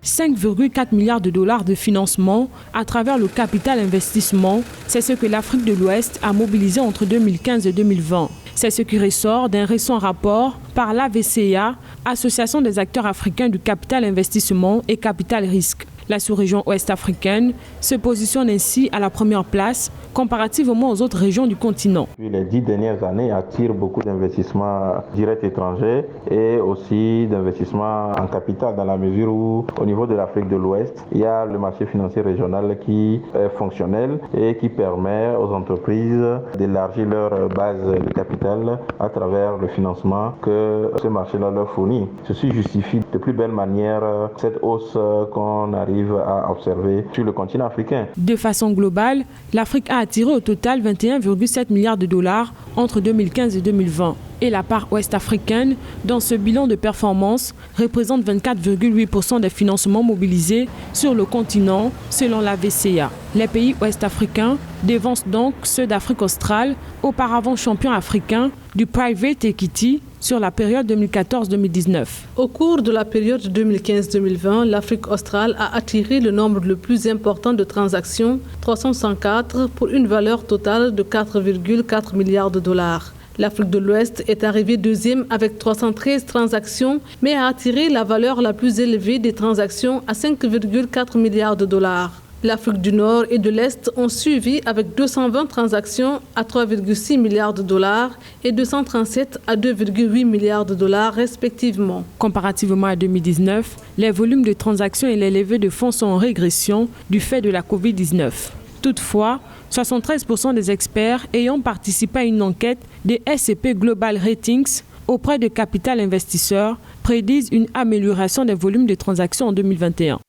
5,4 milliards de dollars de financement à travers le capital investissement, c'est ce que l'Afrique de l'Ouest a mobilisé entre 2015 et 2020. C'est ce qui ressort d'un récent rapport par l'AVCA, Association des acteurs africains du capital investissement et capital risque. La sous-région ouest-africaine se positionne ainsi à la première place comparativement aux autres régions du continent. Les 10 dernières années attirent beaucoup d'investissements directs étrangers et aussi d'investissements en capital dans la mesure où au niveau de l'Afrique de l'Ouest, il y a le marché financier régional qui est fonctionnel et qui permet aux entreprises d'élargir leur base de capital à travers le financement que ce marché-là leur fournit. Ceci justifie de plus belle manière cette hausse qu'on arrive à observer sur le continent africain. De façon globale, l'Afrique a attiré au total 21,7 milliards de dollars entre 2015 et 2020. Et la part ouest-africaine, dans ce bilan de performance, représente 24,8% des financements mobilisés sur le continent, selon la VCA. Les pays ouest-africains devancent donc ceux d'Afrique australe, auparavant champions africains du private equity sur la période 2014-2019. Au cours de la période 2015-2020, l'Afrique australe a attiré le nombre le plus important de transactions, 304, pour une valeur totale de 4,4 milliards de dollars. L'Afrique de l'Ouest est arrivée deuxième avec 313 transactions, mais a attiré la valeur la plus élevée des transactions à 5,4 milliards de dollars. L'Afrique du Nord et de l'Est ont suivi avec 220 transactions à 3,6 milliards de dollars et 237 à 2,8 milliards de dollars respectivement. Comparativement à 2019, les volumes de transactions et les levées de fonds sont en régression du fait de la Covid-19. Toutefois, 73% des experts ayant participé à une enquête des S&P Global Ratings auprès de Capital Investisseurs prédisent une amélioration des volumes de transactions en 2021.